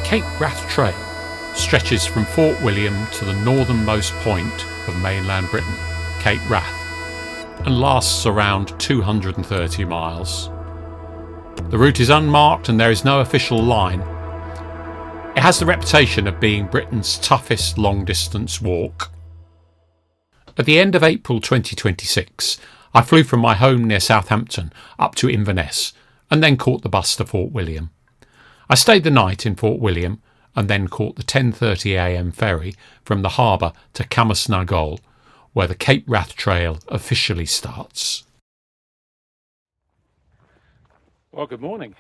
Cape Wrath Trail stretches from Fort William to the northernmost point of mainland Britain, Cape Wrath, and lasts around 230 miles. The route is unmarked and there is no official line. It has the reputation of being Britain's toughest long-distance walk. At the end of April 2026, I flew from my home near Southampton up to Inverness and then caught the bus to Fort William. I stayed the night in Fort William and then caught the 10:30am ferry from the harbour to Camasnagold, where the Cape Wrath Trail officially starts. Well, good morning.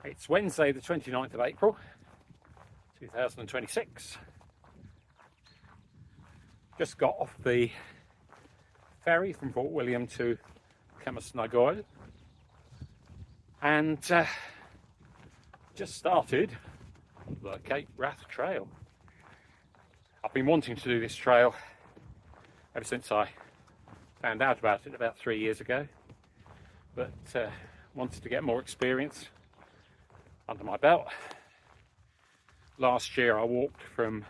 It's Wednesday the 29th of April 2026. Just got off the ferry from Fort William to Camasnagold and just started the Cape Wrath Trail. I've been wanting to do this trail ever since I found out about it about 3 years ago, but wanted to get more experience under my belt. Last year I walked from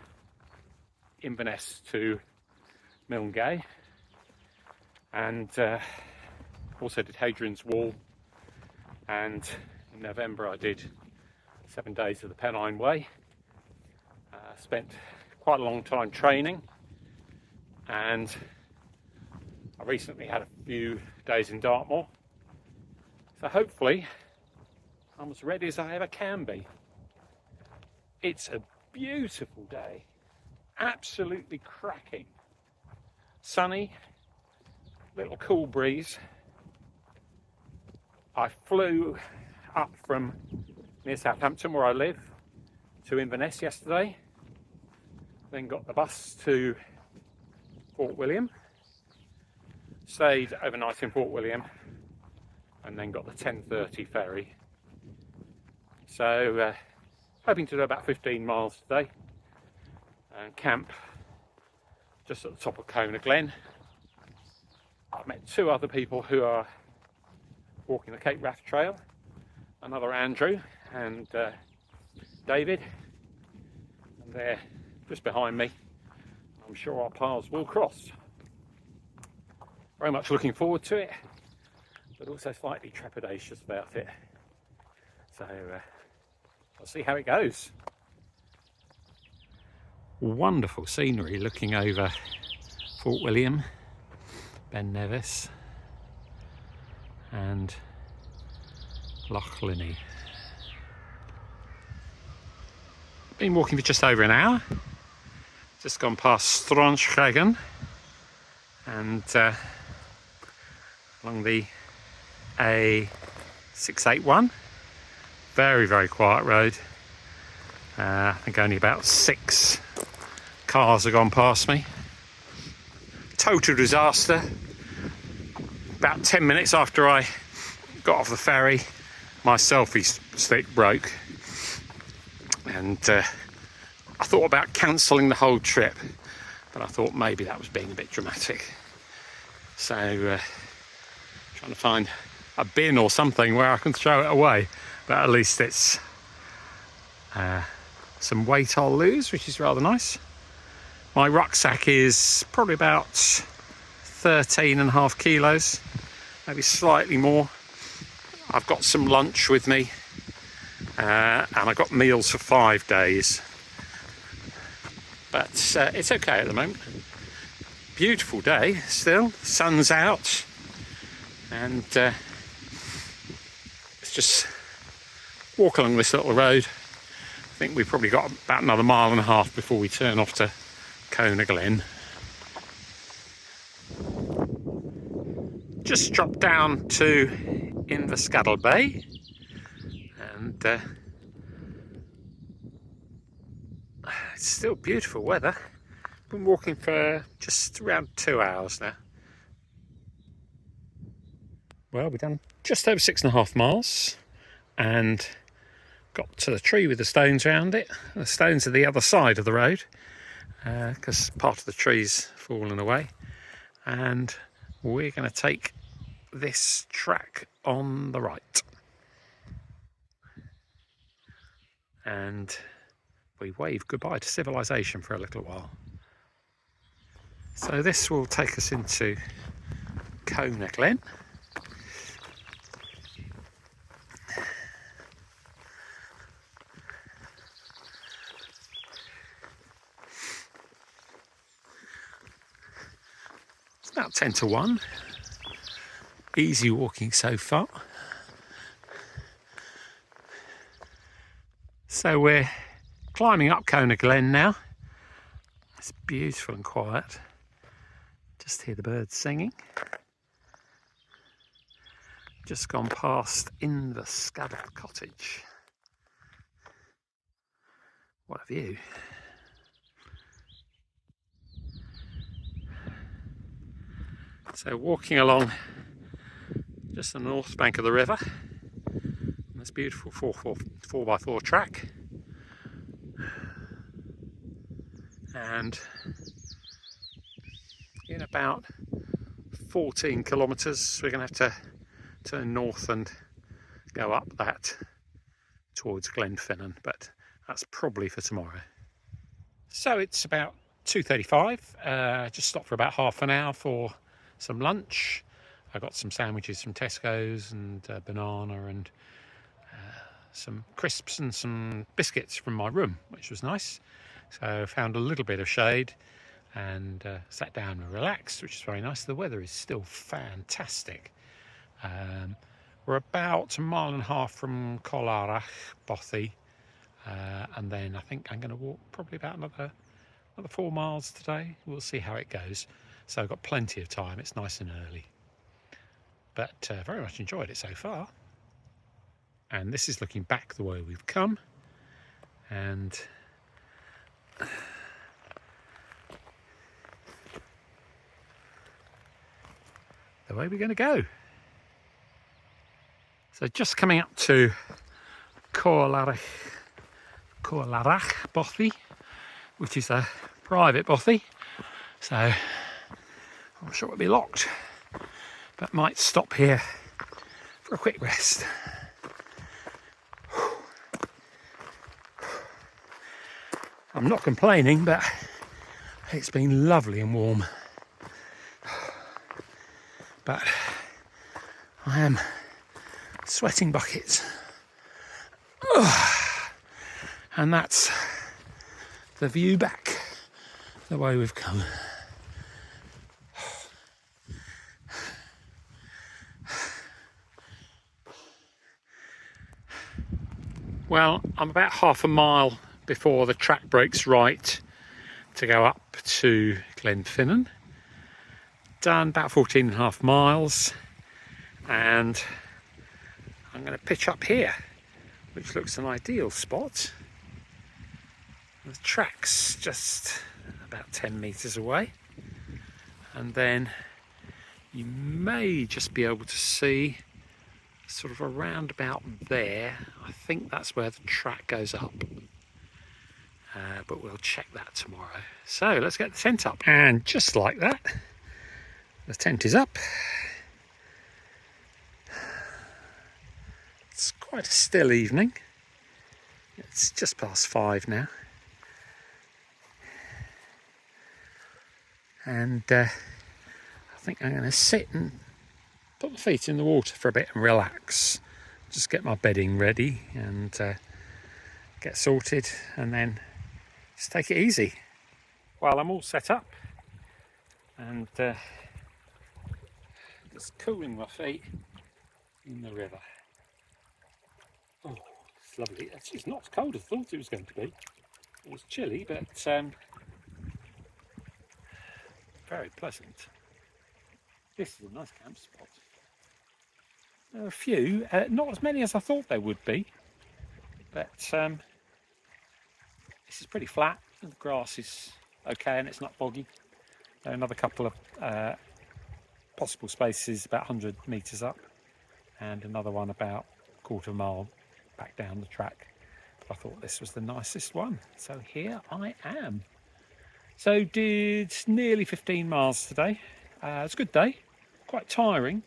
Inverness to Milngay and also did Hadrian's Wall, and in November I did 7 days of the Pennine Way. Spent quite a long time training, and I recently had a few days in Dartmoor, so hopefully I'm as ready as I ever can be. It's a beautiful day, absolutely cracking, sunny, little cool breeze. I flew up from near Southampton, where I live, to Inverness yesterday, then got the bus to Fort William, stayed overnight in Fort William, and then got the 10:30 ferry. So hoping to do about 15 miles today and camp just at the top of Kona Glen. I've met 2 other people who are walking the Cape Wrath Trail, another Andrew and David, and they're just behind me. I'm sure our paths will cross. Very much looking forward to it, but also slightly trepidatious about it. So I'll see how it goes. Wonderful scenery looking over Fort William, Ben Nevis and Loch Linney. Been walking for just over an hour. Just gone past Stronschhagen and along the A681. Very, very quiet road. I think only about 6 cars have gone past me. Total disaster. About 10 minutes after I got off the ferry, my selfie stick broke, and I thought about cancelling the whole trip, but I thought maybe that was being a bit dramatic. So trying to find a bin or something where I can throw it away, but at least it's some weight I'll lose, which is rather nice. My rucksack is probably about 13.5 kilos, maybe slightly more. I've got some lunch with me, and I got meals for 5 days, but it's okay at the moment. Beautiful day still, sun's out, and let's just walk along this little road. I think we've probably got about another 1.5 miles before we turn off to Kona Glen. Just dropped down to Inverskuttle Bay, and it's still beautiful weather. Been walking for just around 2 hours now. Well, we've done just over 6.5 miles and got to the tree with the stones around it. The stones are the other side of the road because part of the tree's fallen away, and we're going to take this track on the right. and we wave goodbye to civilization for a little while. So this will take us into Cona Glen. It's about 10 to 1. Easy walking so far. So we're climbing up Cona Glen now. It's beautiful and quiet. Just hear the birds singing. Just gone past Inverskadal Cottage. What a view. So walking along just the north bank of the river, on this beautiful 4x4 track, and in about 14 kilometres we're going to have to turn north and go up that towards Glenfinnan, but that's probably for tomorrow. So it's about 2:35. Just stopped for about half an hour for some lunch. I got some sandwiches from Tesco's and banana and some crisps and some biscuits from my room, which was nice. So found a little bit of shade and sat down and relaxed, which is very nice. The weather is still fantastic. We're about a mile and a half from Colarach Bothy, and then I think I'm going to walk probably about another 4 miles today. We'll see how it goes. So I've got plenty of time. It's nice and early, but very much enjoyed it so far. And this is looking back the way we've come, and the way we're going to go. So just coming up to Colarach Bothy, which is a private bothy, so I'm sure it'll be locked, but might stop here for a quick rest. I'm not complaining, but it's been lovely and warm, but I am sweating buckets. And that's the view back the way we've come. Well, I'm about half a mile before the track breaks right to go up to Glenfinnan. Done about 14.5 miles, and I'm going to pitch up here, which looks an ideal spot. The track's just about 10 metres away, and then you may just be able to see sort of around about there. I think that's where the track goes up, but we'll check that tomorrow. So let's get the tent up, and just like that, the tent is up. It's quite a still evening. It's just past 5 now, and I think I'm going to sit and put my feet in the water for a bit and relax. Just get my bedding ready and get sorted, and then just take it easy. Well, I'm all set up and just cooling my feet in the river. Oh, it's lovely. It's not as cold as I thought it was going to be. It was chilly, but very pleasant. This is a nice camp spot. There are a few, not as many as I thought there would be, but this is pretty flat. The grass is okay and it's not boggy. There are another couple of possible spaces about 100 metres up, and another one about a quarter of a mile back down the track. But I thought this was the nicest one, so here I am. So did nearly 15 miles today. It's a good day, quite tiring.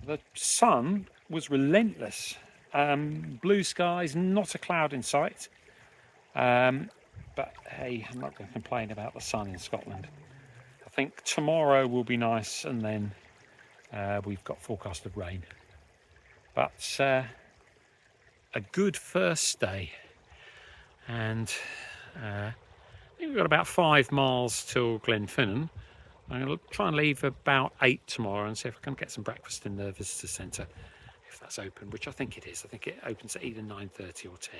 The sun was relentless. Blue skies, not a cloud in sight. But hey, I'm not going to complain about the sun in Scotland. I think tomorrow will be nice, and then we've got forecasted rain. But a good first day, and I think we've got about 5 miles till Glenfinnan. I'm going to try and leave about 8 tomorrow and see if I can get some breakfast in the visitor centre, if that's open, which I think it is. I think it opens at either 9:30 or 10.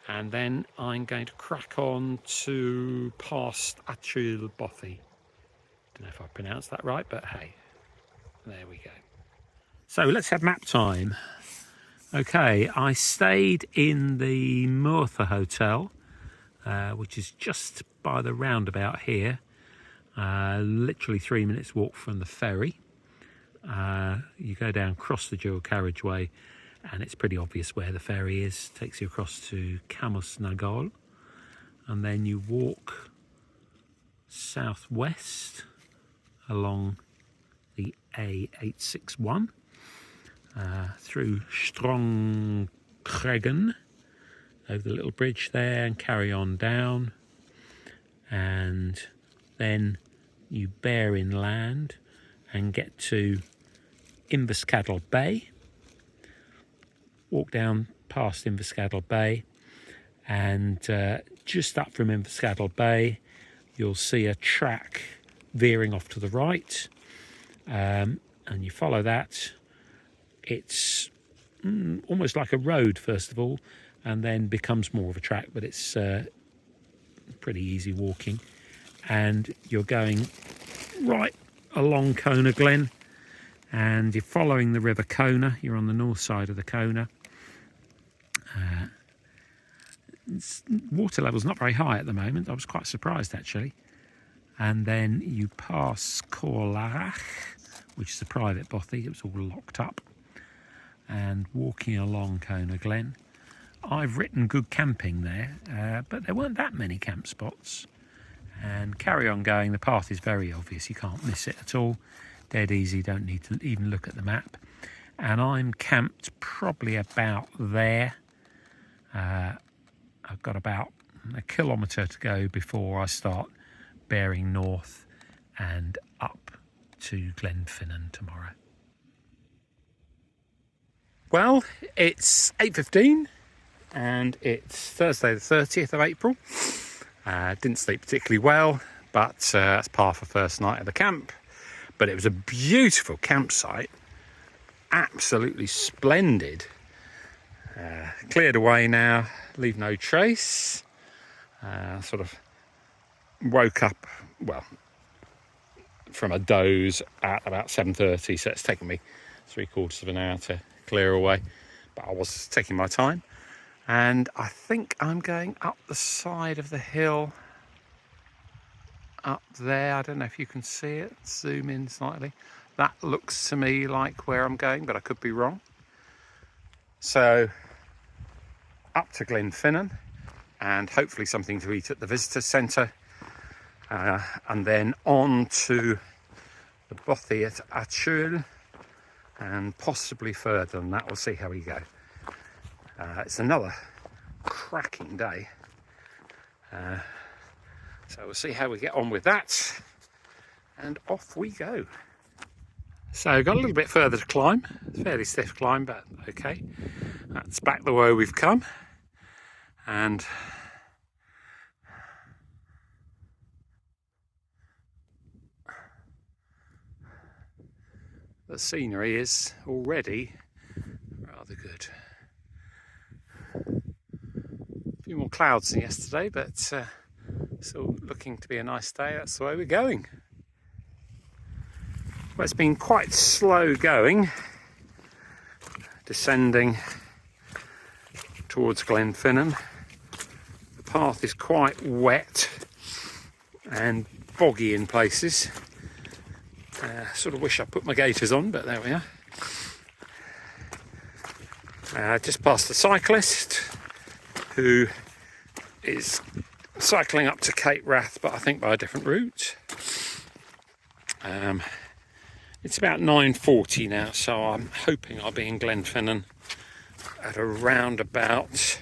And then I'm going to crack on to past Achill Bothy. Don't know if I pronounced that right, but hey, there we go. So let's have map time. Okay, I stayed in the Merthyr Hotel, which is just by the roundabout here. Literally 3 minutes walk from the ferry. You go down, cross the dual carriageway, and it's pretty obvious where the ferry is. Takes you across to Camus Nagol, and then you walk southwest along the A861 through Strongkregen, over the little bridge there, and carry on down, and then you bear inland and get to Inverskadel Bay. Walk down past Inverskadel Bay, and just up from Inverskadel Bay you'll see a track veering off to the right, and you follow that. It's almost like a road first of all, and then becomes more of a track, but it's pretty easy walking, and you're going right along Cona Glen, and you're following the River Cona. You're on the north side of the Cona. Water level's not very high at the moment. I was quite surprised actually. And then you pass Corlarach, which is a private bothy. It was all locked up. And walking along Cona Glen, I've written good camping there, but there weren't that many camp spots. And carry on going. The path is very obvious. You can't miss it at all. Dead easy. Don't need to even look at the map. And I'm camped probably about there. I've got about a kilometre to go before I start bearing north and up to Glenfinnan tomorrow. Well, it's 8:15 and it's Thursday the 30th of April. Didn't sleep particularly well, but that's par for first night of the camp. But it was a beautiful campsite, absolutely splendid. Cleared away now, leave no trace. Sort of woke up, well, from a doze at about 7:30, so it's taken me 3/4 of an hour to clear away, but I was taking my time. And I think I'm going up the side of the hill up there. I don't know if you can see it. Zoom in slightly. That looks to me like where I'm going, but I could be wrong. So up to Glenfinnan, and hopefully something to eat at the visitor centre, and then on to the bothy at Achill, and possibly further than that. We'll see how we go. It's another cracking day, so we'll see how we get on with that, and off we go. So got a little bit further to climb. It's a fairly stiff climb, but okay. That's back the way we've come, and the scenery is already rather good. A few more clouds than yesterday, but still looking to be a nice day. That's the way we're going. Well, it's been quite slow going, descending towards Glenfinnan. The path is quite wet and boggy in places. Sort of wish I put my gaiters on, but there we are. Just past the cyclist who is cycling up to Cape Wrath, but I think by a different route. It's about 9:40 now, so I'm hoping I'll be in Glenfinnan at around about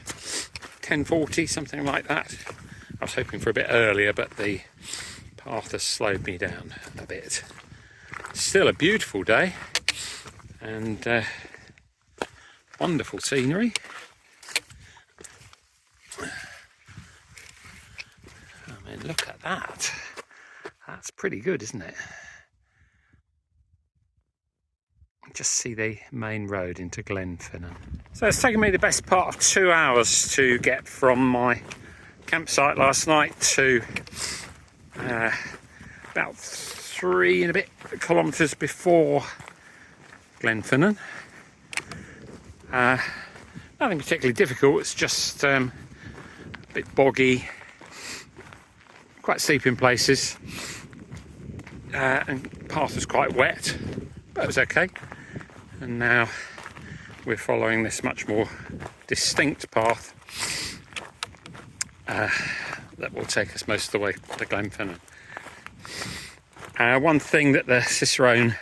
10:40, something like that. I was hoping for a bit earlier, but the path has slowed me down a bit. Still a beautiful day and wonderful scenery. I mean, look at that. That's pretty good, isn't it? Just see the main road into Glenfinnan. So it's taken me the best part of 2 hours to get from my campsite last night to about 3 and a bit kilometres before Glenfinnan. Nothing particularly difficult, it's just a bit boggy, quite steep in places, and the path was quite wet, but it was okay. And now we're following this much more distinct path that will take us most of the way to Glenfinnan. One thing that the Cicerone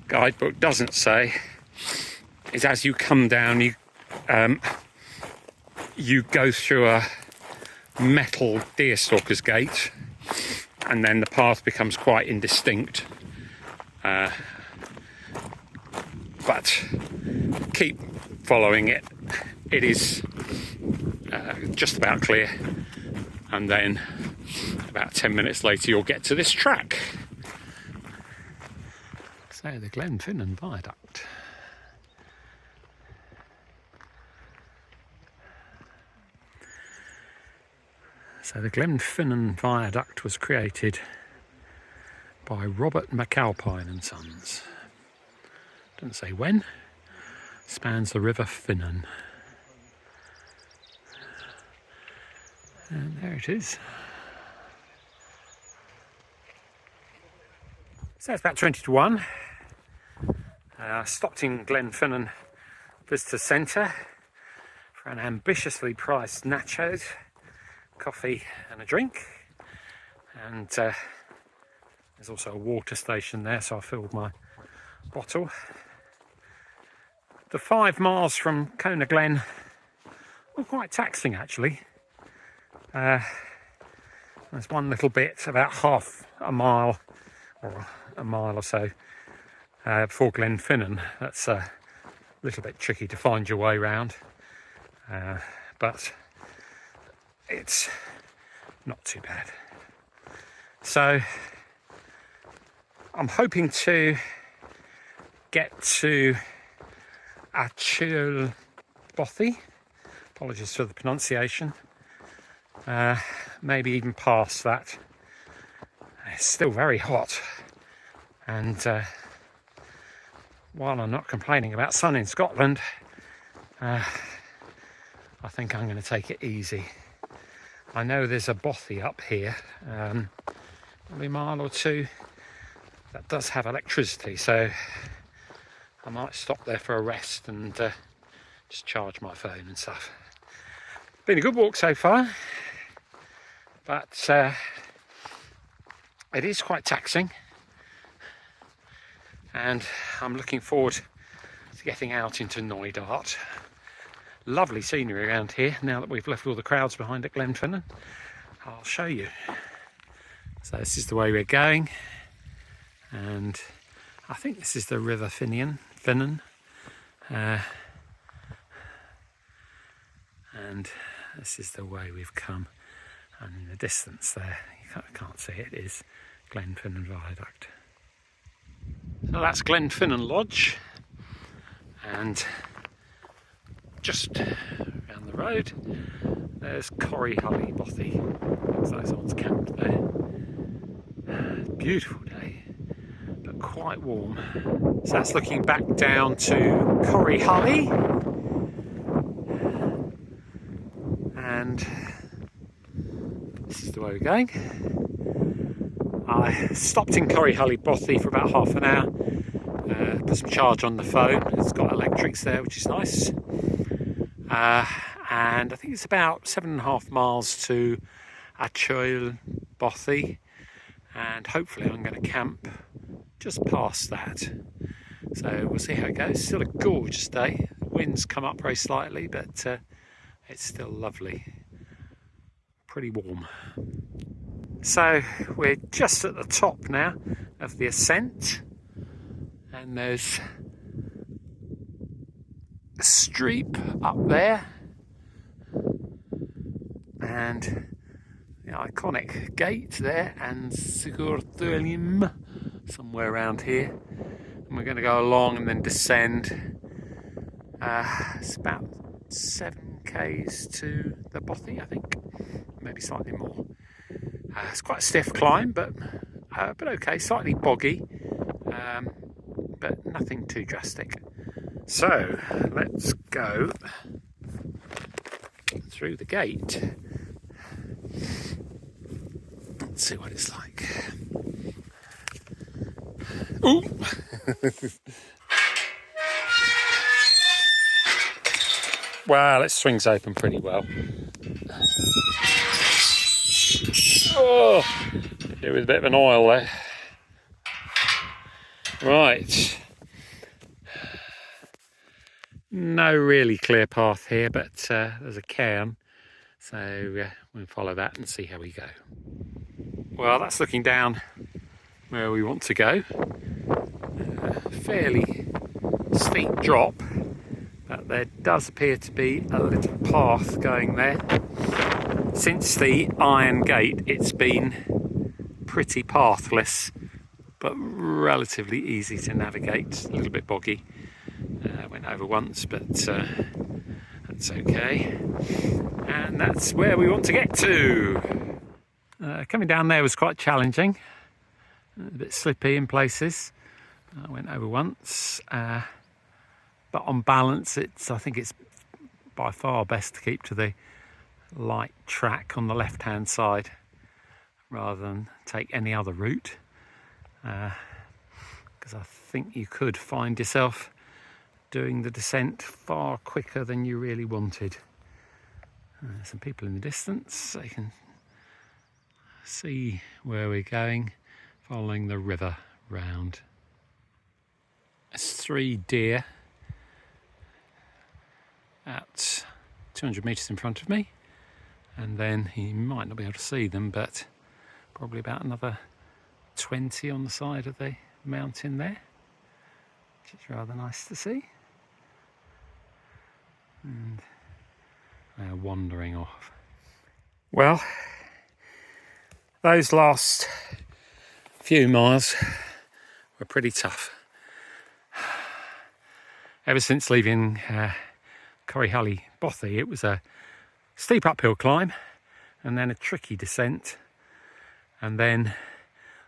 guidebook doesn't say is as you come down, you go through a metal deerstalker's gate, and then the path becomes quite indistinct. But keep following it. It is just about clear, and then about 10 minutes later you'll get to this track. So the Glenfinnan Viaduct. So the Glenfinnan Viaduct was created by Robert McAlpine and Sons. Doesn't say when. Spans the River Finnan. And there it is. So it's about 20 to 1. Stopped in Glenfinnan Visitor Centre for an ambitiously priced nachos, coffee and a drink. And there's also a water station there, so I filled my bottle. The 5 miles from Kona Glen were quite taxing actually. There's one little bit, about half a mile or a mile or so before Glenfinnan. That's a little bit tricky to find your way round, but it's not too bad. So I'm hoping to get to Achil Bothi, apologies for the pronunciation, maybe even past that. It's still very hot, and while I'm not complaining about sun in Scotland, I think I'm going to take it easy. I know there's a bothy up here, probably a mile or two, that does have electricity, so I might stop there for a rest and just charge my phone and stuff. Been a good walk so far, but it is quite taxing, and I'm looking forward to getting out into Knoydart. Lovely scenery around here now that we've left all the crowds behind at Glenfinnan. I'll show you. So this is the way we're going, and I think this is the River Finnan, and this is the way we've come, and in the distance there, you can't see it, is Glenfinnan Viaduct. So that's Glenfinnan Lodge, and just around the road there's Corryhully Bothy. Looks like someone's camped there. Beautiful day, but quite warm. So that's looking back down to Corryhully, and this is the way we're going. I stopped in Corryhully Bothy for about half an hour, put some charge on the phone. It's got electrics there, which is nice. And I think it's about 7.5 miles to Achil Bothi, and hopefully I'm going to camp just past that. So we'll see how it goes. Still a gorgeous day. The wind's come up very slightly, but it's still lovely, pretty warm. So we're just at the top now of the ascent, and there's a streep up there and the iconic gate there, and Sigurðarlim somewhere around here, and we're going to go along and then descend. It's about 7 k's to the bothy, I think, maybe slightly more. It's quite a stiff climb, but okay, slightly boggy, but nothing too drastic. So let's go through the gate. Let's see what it's like. Ooh! Well, it swings open pretty well. Oh, here with a bit of an oil there. Right. No really clear path here, but there's a cairn, so we'll follow that and see how we go. Well, that's looking down where we want to go. Fairly steep drop, but there does appear to be a little path going there. Since the iron gate, it's been pretty pathless, but relatively easy to navigate. A little bit boggy. Went over once, but that's okay. And that's where we want to get to. Coming down there was quite challenging, a bit slippy in places. I went over once, but on balance, I think it's by far best to keep to the light track on the left-hand side rather than take any other route, because I think you could find yourself doing the descent far quicker than you really wanted. Some people in the distance, so you can see where we're going, following the river round. There's 3 deer at 200 metres in front of me, and then you might not be able to see them, but probably about another 20 on the side of the mountain there, which is rather nice to see. And they're wandering off. Well, those last few miles were pretty tough. Ever since leaving Corryhallie Bothy, it was a steep uphill climb and then a tricky descent. And then,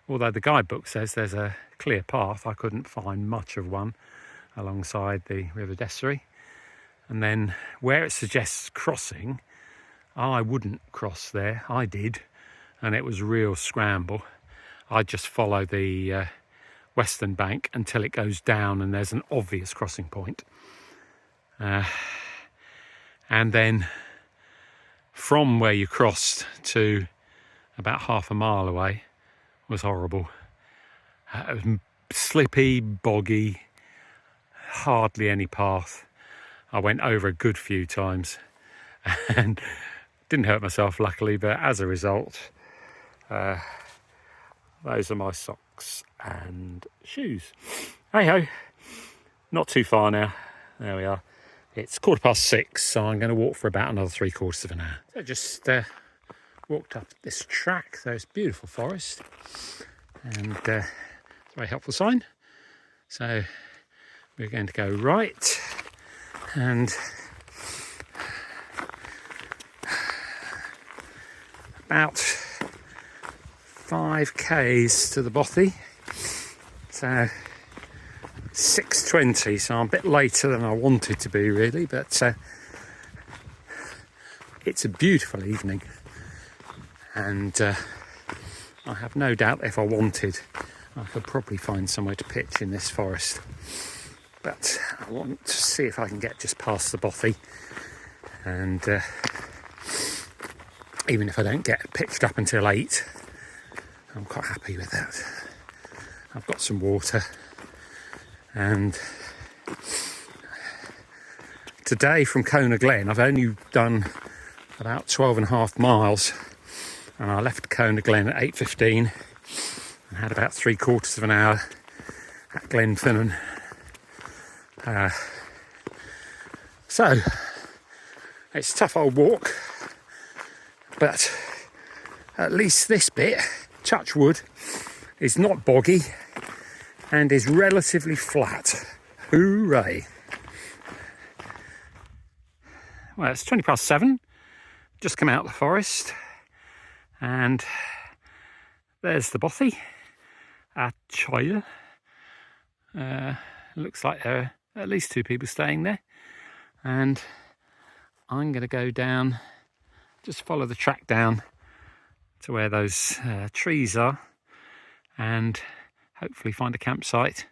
although the guidebook says there's a clear path, I couldn't find much of one alongside the River Dessery. And then where it suggests crossing, I wouldn't cross there. I did, and it was a real scramble. I just follow the western bank until it goes down and there's an obvious crossing point. And then from where you crossed to about half a mile away was horrible. It was slippy, boggy, hardly any path. I went over a good few times and didn't hurt myself, luckily, but as a result, those are my socks and shoes. Hey ho, not too far now. There we are. It's 6:15, so I'm going to walk for about another 3/4 of an hour. So just walked up this track. There's beautiful forest, and it's a very helpful sign. So we're going to go right, and about 5 k's to the bothy. So 6:20, so I'm a bit later than I wanted to be, really, but it's a beautiful evening, and I have no doubt if I wanted, I could probably find somewhere to pitch in this forest. But I want to see if I can get just past the bothy, and even if I don't get pitched up until 8, I'm quite happy with that. I've got some water and today from Kona Glen, I've only done about 12.5 miles, and I left Kona Glen at 8:15 and had about 3/4 of an hour at Glenfinnan. So it's a tough old walk, but at least this bit, touch wood, is not boggy and is relatively flat. Hooray! Well, it's 7:20. Just come out of the forest, and there's the bothy at Choya. Looks like there are at least 2 people staying there, and I'm going to go down, just follow the track down to where those trees are, and hopefully find a campsite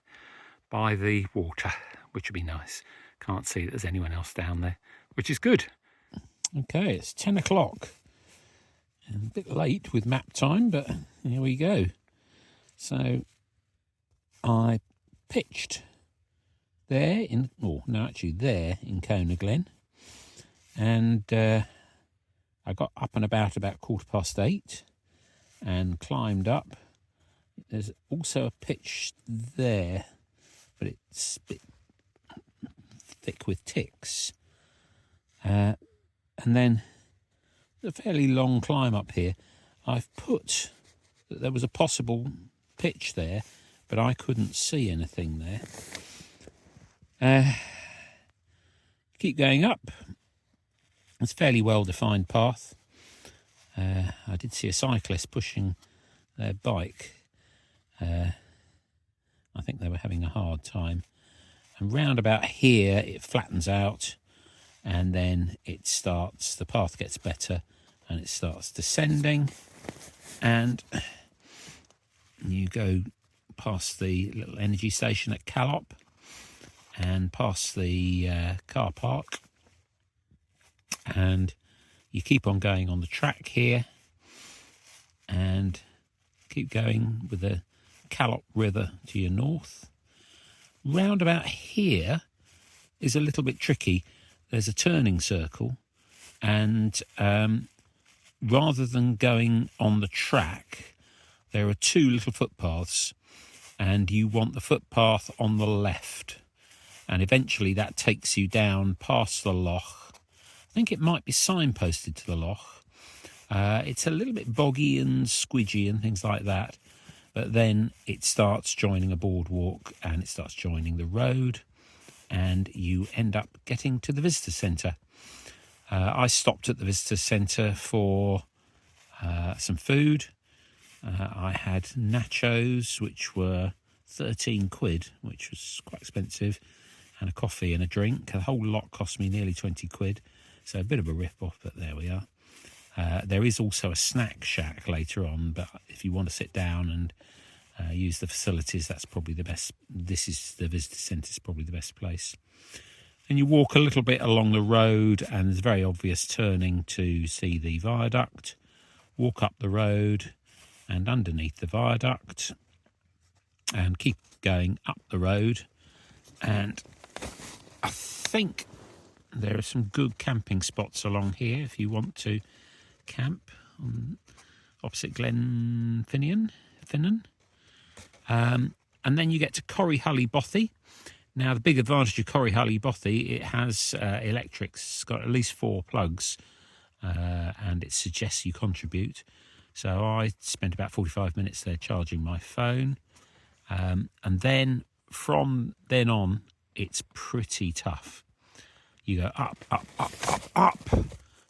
by the water, which would be nice. Can't see that there's anyone else down there, which is good. Okay, it's 10 o'clock. A bit late with map time, but here we go. So I pitched there in, there in Kona Glen, and I got up and about 8:15 and climbed up. There's also a pitch there, but it's a bit thick with ticks. And then a fairly long climb up here. I've put that there was a possible pitch there, but I couldn't see anything there. Keep going up. It's a fairly well-defined path. I did see a cyclist pushing their bike. I think they were having a hard time. And round about here, it flattens out, and then it starts, the path gets better, and it starts descending, and you go past the little energy station at Calop, and past the car park, and you keep on going on the track here, and keep going with the Calop River to your north. Round about here is a little bit tricky. There's a turning circle, and rather than going on the track, there are 2 little footpaths, and you want the footpath on the left, and eventually that takes you down past the loch. I think it might be signposted to the loch. It's a little bit boggy and squidgy and things like that, but then it starts joining a boardwalk, and it starts joining the road, and you end up getting to the visitor centre. I stopped at the visitor centre for some food. I had nachos, which were 13 quid, which was quite expensive, and a coffee and a drink. The whole lot cost me nearly 20 quid, so a bit of a rip-off, but there we are. There is also a snack shack later on, but if you want to sit down and use the facilities, that's probably the best. This is the visitor centre, is probably the best place. And you walk a little bit along the road, and there's a very obvious turning to see the viaduct. Walk up the road and underneath the viaduct, and keep going up the road. And I think there are some good camping spots along here if you want to camp opposite Glenfinnan. And then you get to Corryhully Bothy. Now, the big advantage of Corryhully Bothy, it has electrics. It's got at least 4 plugs, and it suggests you contribute. So I spent about 45 minutes there charging my phone. And then from then on, it's pretty tough. You go up, up, up, up, up.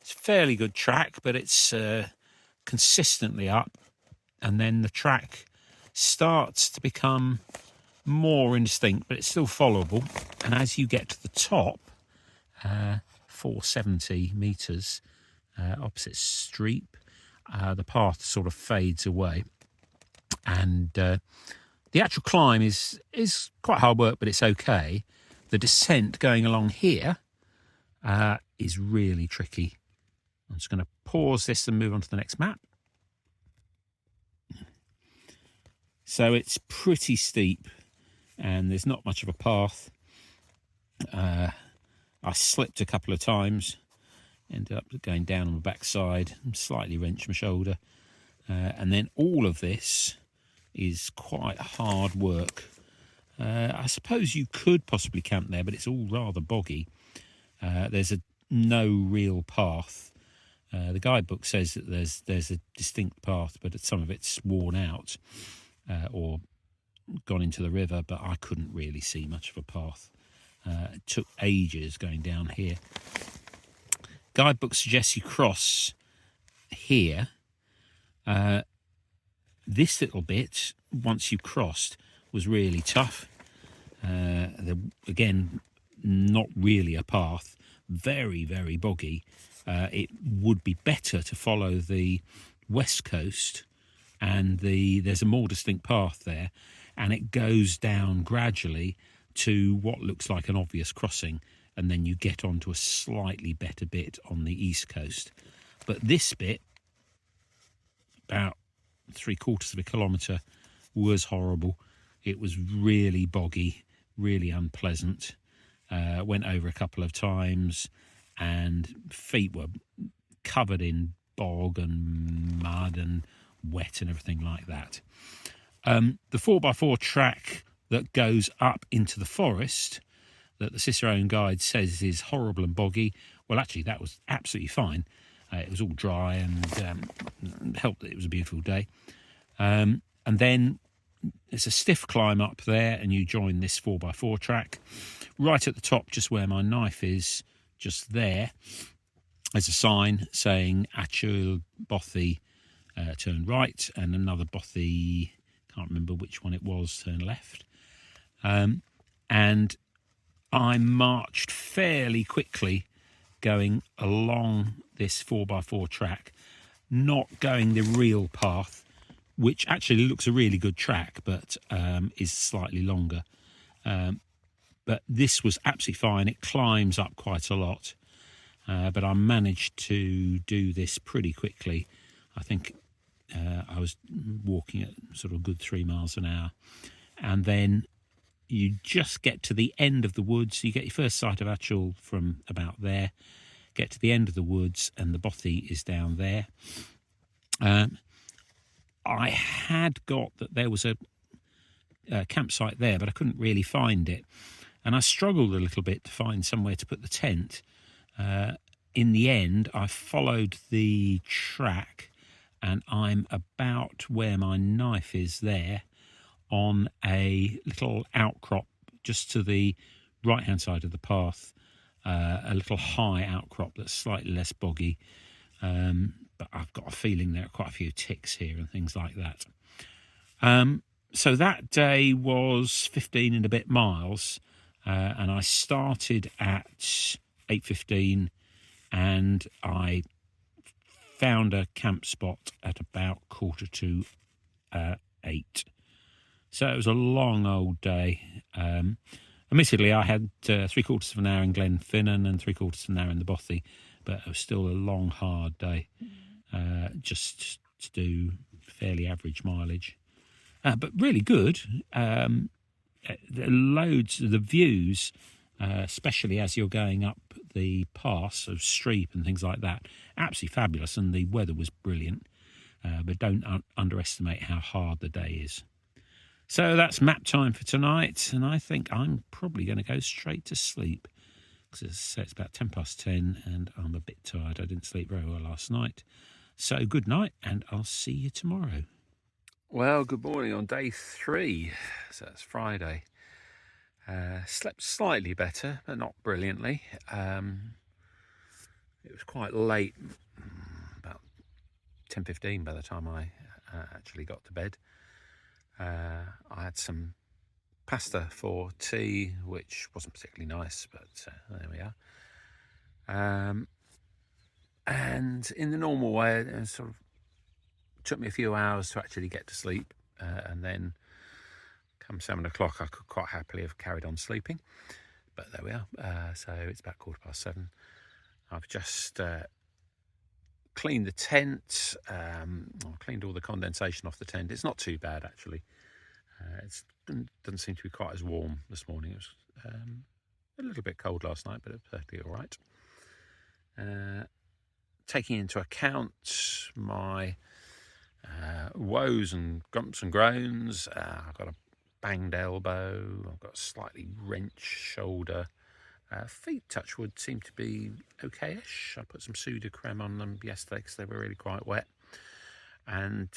It's a fairly good track, but it's consistently up. And then the track starts to become more indistinct, but it's still followable. And as you get to the top, 470 metres opposite Streep, the path sort of fades away. And the actual climb is quite hard work, but it's okay. The descent going along here is really tricky. I'm just going to pause this and move on to the next map. So it's pretty steep, and there's not much of a path. I I slipped a couple of times, ended up going down on my backside, slightly wrenched my shoulder. And then all of this is quite hard work. I suppose you could possibly camp there, but it's all rather boggy. There's no real path. The guidebook says that there's a distinct path, but some of it's worn out or gone into the river, but I couldn't really see much of a path. It took ages going down here. Guidebook suggests you cross here. This little bit, once you crossed, was really tough. Again, not really a path, very, very boggy. It would be better to follow the west coast, and there's a more distinct path there, and it goes down gradually to what looks like an obvious crossing, and then you get onto a slightly better bit on the east coast. But this bit, about 3/4 of a kilometre, was horrible. It was really boggy, really unpleasant. Went over a couple of times, and feet were covered in bog and mud and wet and everything like that. The 4x4 track that goes up into the forest that the Cicerone guide says is horrible and boggy, well, actually, that was absolutely fine. It was all dry and helped that it was a beautiful day. And then it's a stiff climb up there, and you join this 4x4 track. Right at the top, just where my knife is, just there, there's a sign saying Achul Bothy, turn right, and another Bothy, can't remember which one it was, turn left. And I marched fairly quickly going along this 4x4 track, not going the real path, which actually looks a really good track, but is slightly longer. But this was absolutely fine. It climbs up quite a lot, but I managed to do this pretty quickly. I think I was walking at sort of a good 3 miles an hour. And then you just get to the end of the woods. You get your first sight of Achul from about there. Get to the end of the woods, and the Bothy is down there. I had got that there was a campsite there, but I couldn't really find it. And I struggled a little bit to find somewhere to put the tent. In the end, I followed the track, and I'm about where my knife is there, on a little outcrop just to the right-hand side of the path, a little high outcrop that's slightly less boggy. But I've got a feeling there are quite a few ticks here and things like that. So that day was 15 and a bit miles, and I started at 8:15, and I found a camp spot at about 7:45. So it was a long old day. Admittedly, I had 3/4 of an hour in Glenfinnan and 3/4 of an hour in the Bothy, but it was still a long, hard day, just to do fairly average mileage. But really good. Loads of the views, especially as you're going up the pass of Streep and things like that, absolutely fabulous, and the weather was brilliant. But don't underestimate how hard the day is. So that's map time for tonight, and I think I'm probably going to go straight to sleep, because it's about 10:10 and I'm a bit tired. I didn't sleep very well last night. So good night, and I'll see you tomorrow. Well, good morning on day 3, so that's Friday. Slept slightly better, but not brilliantly. It was quite late, about 10:15 by the time I actually got to bed. I had some pasta for tea, which wasn't particularly nice, but there we are. And in the normal way, it sort of took me a few hours to actually get to sleep, and then come 7 o'clock I could quite happily have carried on sleeping, but there we are. So it's about 7:15. I've just cleaned the tent. I cleaned all the condensation off the tent. It's not too bad, actually. It doesn't seem to be quite as warm this morning. It was A little bit cold last night, but it was perfectly all right. Taking into account my woes and grumps and groans, I've got a banged elbow, I've got a slightly wrenched shoulder. Feet, touch wood, seem to be okay-ish. I put some Sudocrem on them yesterday because they were really quite wet. And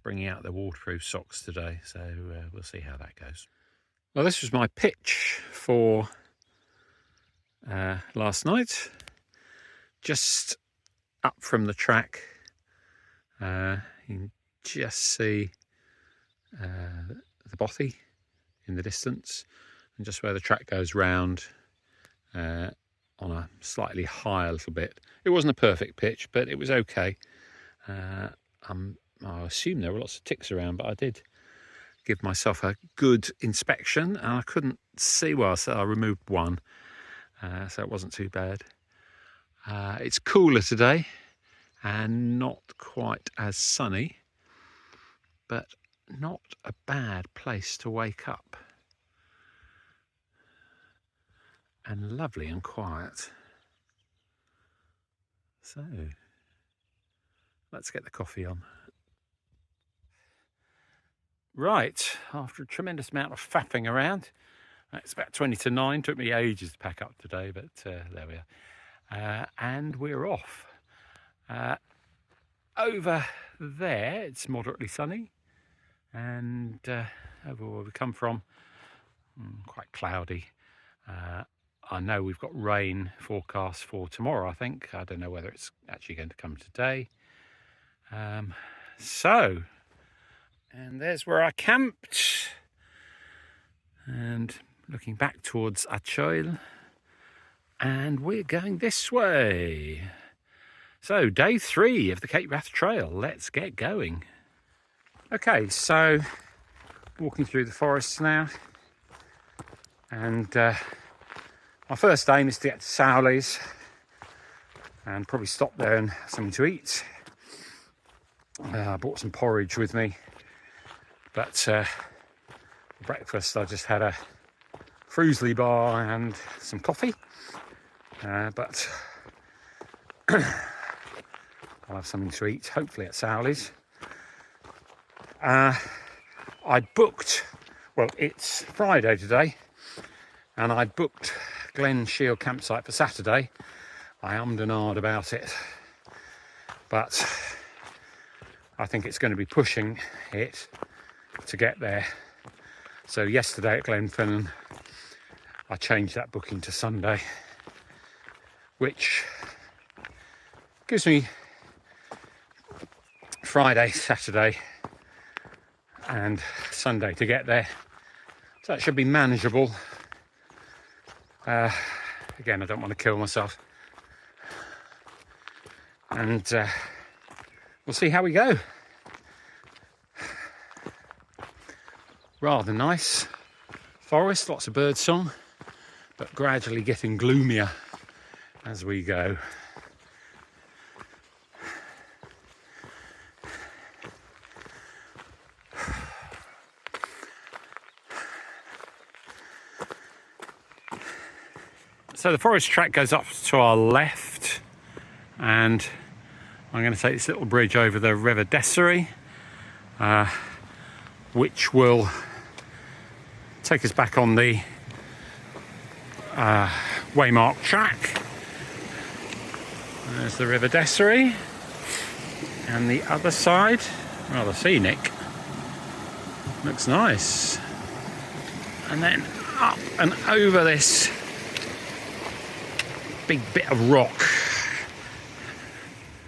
bringing out the waterproof socks today, so we'll see how that goes. Well, this was my pitch for last night. Just up from the track, you can just see the bothy in the distance, and just where the track goes round on a slightly higher little bit. It wasn't a perfect pitch, but it was okay. I assume there were lots of ticks around, but I did give myself a good inspection, and I couldn't see well, so I removed one, so it wasn't too bad. It's cooler today and not quite as sunny, but not a bad place to wake up. And lovely and quiet. So let's get the coffee on. Right, after a tremendous amount of faffing around, it's about 20 to 9. Took me ages to pack up today, but there we are. And we're off. Over there, it's moderately sunny, and over where we come from, quite cloudy. I know we've got rain forecast for tomorrow, I think. I don't know whether it's actually going to come today. And there's where I camped. And looking back towards Achoil. And we're going this way. So, day 3 of the Cape Wrath Trail. Let's get going. Okay, so walking through the forests now. And my first aim is to get to Sowley's and probably stop there and have something to eat. I brought some porridge with me, but for breakfast I just had a Fruisley bar and some coffee, but I'll have something to eat, hopefully at Sowley's. I booked, well, it's Friday today, and I booked Glen Shield campsite for Saturday. I ummed and ahed about it, but I think it's going to be pushing it to get there. So yesterday at Glenfinnan, I changed that booking to Sunday, which gives me Friday, Saturday and Sunday to get there. So that should be manageable. Again, I don't want to kill myself. And we'll see how we go. Rather nice forest, lots of bird song, but gradually getting gloomier as we go. So the forest track goes up to our left, and I'm going to take this little bridge over the River Dessery, which will take us back on the Waymark track. There's the River Dessery, and the other side, rather scenic, looks nice. And then up and over this big bit of rock.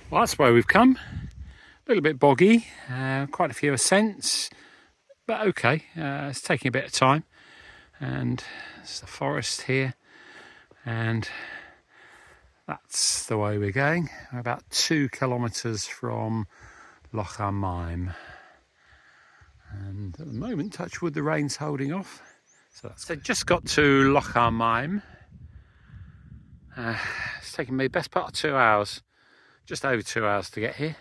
Well, that's where we've come. A little bit boggy, quite a few ascents, but okay, it's taking a bit of time. And it's the forest here, and that's the way we're going. We're about 2 kilometres from Loch Armine, and at the moment, touch wood, the rain's holding off. So just got to Loch Armine. It's taken me best part of 2 hours, just over 2 hours to get here.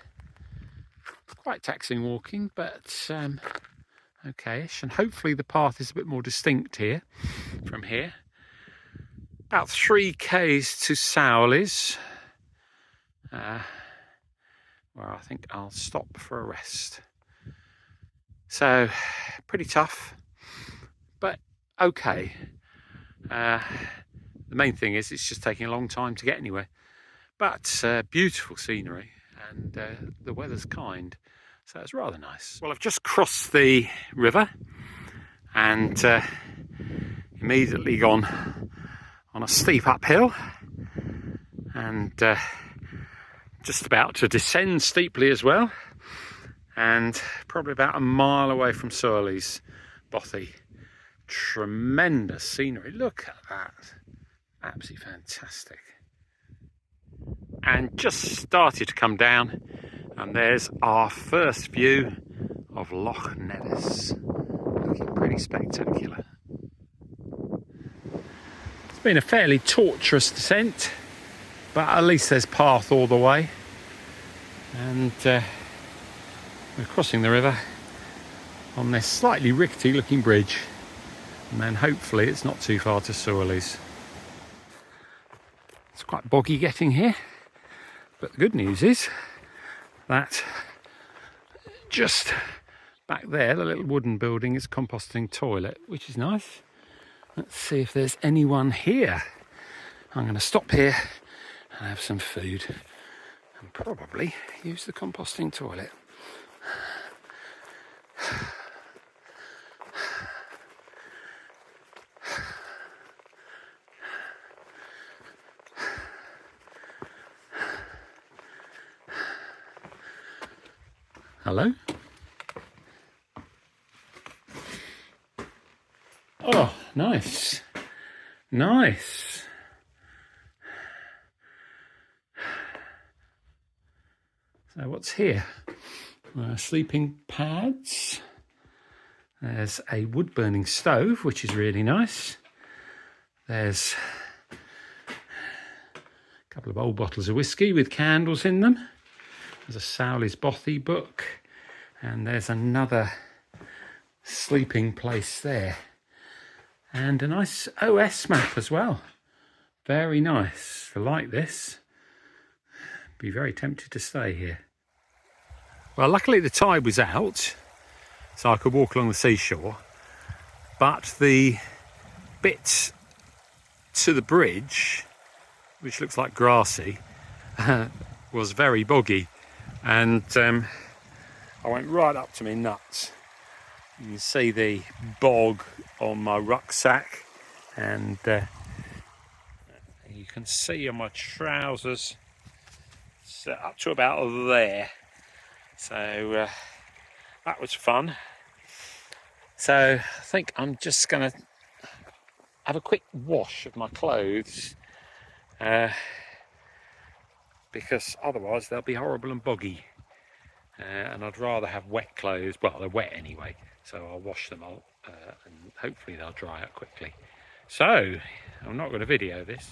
Quite taxing walking, but okay-ish, and hopefully the path is a bit more distinct here from here. About 3 k's to Sowleys, where I think I'll stop for a rest. So, pretty tough, but okay. The main thing is it's just taking a long time to get anywhere. But beautiful scenery, and the weather's kind, so it's rather nice. Well, I've just crossed the river and immediately gone on a steep uphill, and just about to descend steeply as well, and probably about a mile away from Surley's Bothy. Tremendous scenery, look at that, absolutely fantastic. And just started to come down, and there's our first view of Loch Nevis, looking pretty spectacular. It's been a fairly torturous descent, but at least there's path all the way, and we're crossing the river on this slightly rickety looking bridge, and then hopefully it's not too far to Surley's. It's quite boggy getting here, but the good news is that just back there, the little wooden building, is a composting toilet, which is nice. Let's see if there's anyone here. I'm going to stop here and have some food and probably use the composting toilet. Hello? Oh, nice. Nice. So what's here? Sleeping pads. There's a wood burning stove, which is really nice. There's a couple of old bottles of whiskey with candles in them. There's a Sowleys Bothy book, and there's another sleeping place there, and a nice OS map as well. Very nice. If you like this, be very tempted to stay here. Well, luckily the tide was out, so I could walk along the seashore, but the bit to the bridge, which looks like grassy, was very boggy. And I went right up to my nuts. You can see the bog on my rucksack, and you can see on my trousers, so up to about there. So that was fun. So I think I'm just going to have a quick wash of my clothes, because otherwise they'll be horrible and boggy, and I'd rather have wet clothes. Well, they're wet anyway, so I'll wash them all, and hopefully they'll dry out quickly. So I'm not going to video this.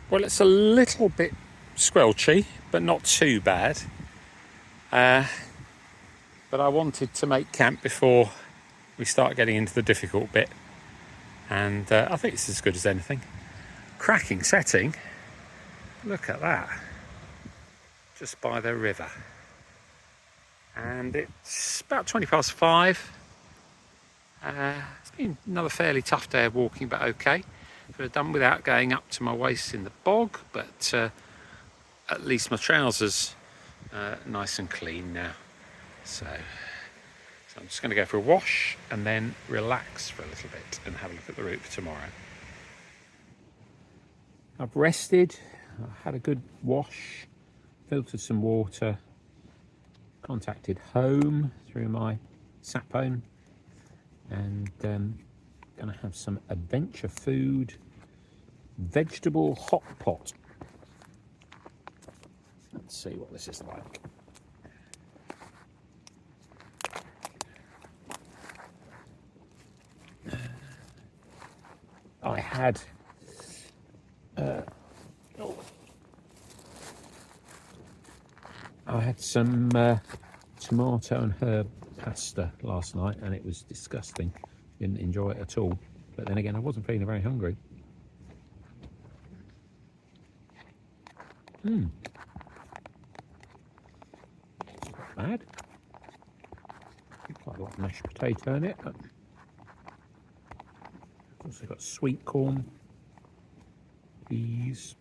Well, it's a little bit squelchy, but not too bad, but I wanted to make camp before we start getting into the difficult bit, and I think it's as good as anything. Cracking setting, look at that, just by the river, and it's about 5:20. It's been another fairly tough day of walking, but okay. Could have done without going up to my waist in the bog, but at least my trousers are nice and clean now. So I'm just going to go for a wash and then relax for a little bit and have a look at the route for tomorrow. I've rested, I've had a good wash, filtered some water, contacted home through my Sapone, and going to have some adventure food, vegetable hot pot. Let's see what this is like. I had some tomato and herb pasta last night, and it was disgusting. Didn't enjoy it at all. But then again, I wasn't feeling very hungry. Not bad. Quite a lot of mashed potato in it. Also got sweet corn, peas.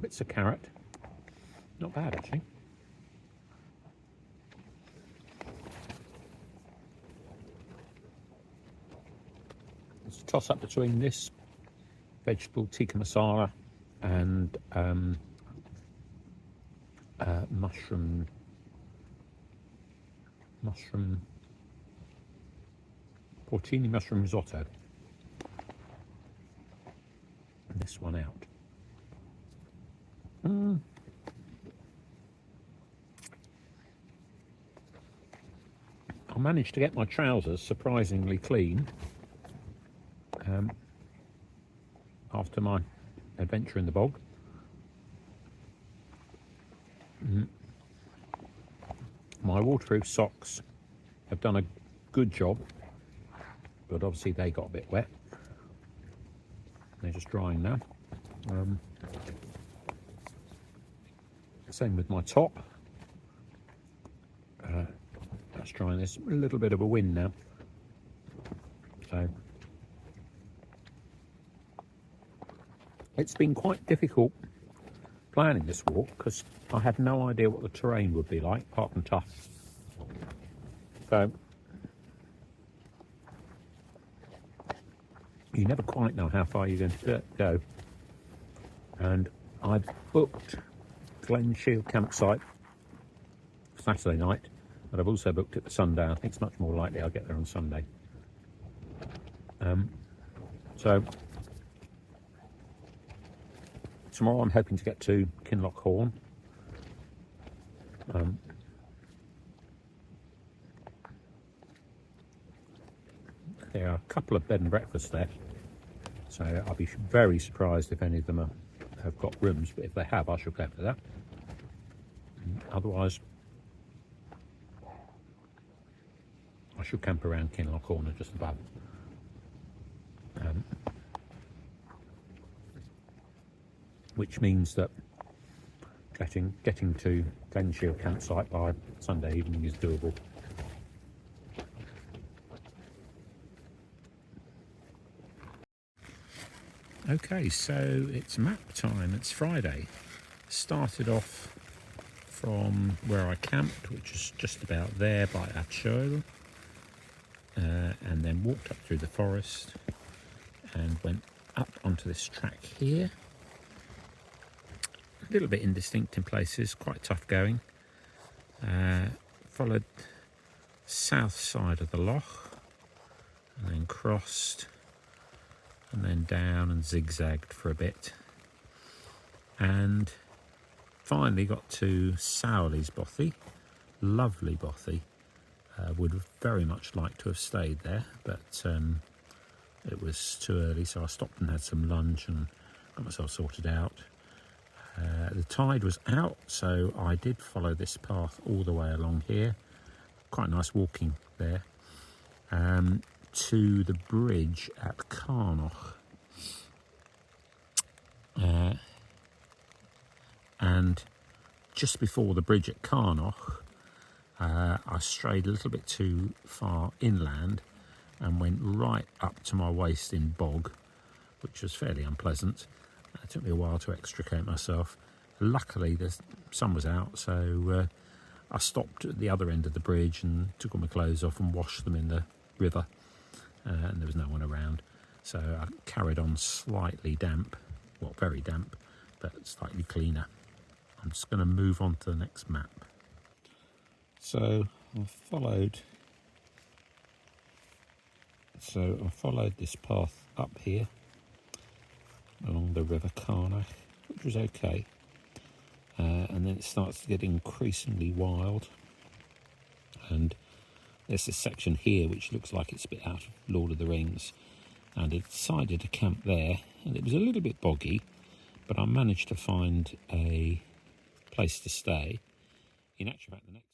Bits of carrot. Not bad actually. It's a toss up between this vegetable tikka masala and mushroom porcini mushroom risotto, and this one out. I managed to get my trousers surprisingly clean after my adventure in the bog. My waterproof socks have done a good job, but obviously they got a bit wet. They're just drying now. Same with my top. That's drying. There's a little bit of a wind now, so it's been quite difficult planning this walk because I had no idea what the terrain would be like, apart from tough. So you never quite know how far you're going to go. And I booked Glen Shield campsite Saturday night, but I've also booked it for Sunday. I think it's much more likely I'll get there on Sunday. So tomorrow I'm hoping to get to Kinloch Horn. There are a couple of bed and breakfasts there, so I'll be very surprised if any of them have got rooms, but if they have, I shall go for that. Otherwise, I shall camp around Kinloch Horn or just above. Which means that getting to Glen Shield campsite by Sunday evening is doable. Okay, so it's map time. It's Friday. Started off from where I camped, which is just about there by Achol, and then walked up through the forest and went up onto this track here. A little bit indistinct in places, quite tough going. Followed south side of the loch and then crossed and then down and zigzagged for a bit, and finally got to Sowley's bothy. Lovely bothy. Would very much like to have stayed there, but it was too early, so I stopped and had some lunch and got myself sorted out. The tide was out, so I did follow this path all the way along here. Quite nice walking there. To the bridge at Carnoch. And just before the bridge at Carnoch, I strayed a little bit too far inland and went right up to my waist in bog, which was fairly unpleasant. It took me a while to extricate myself. Luckily, the sun was out, so I stopped at the other end of the bridge and took all my clothes off and washed them in the river. And there was no one around, so I carried on slightly damp, well, very damp, but slightly cleaner. I'm just going to move on to the next map. So I followed this path up here along the River Carnoch, which was okay, and then it starts to get increasingly wild, and there's this section here which looks like it's a bit out of Lord of the Rings, and I decided to camp there, and it was a little bit boggy, but I managed to find a place to stay. In actual fact, the next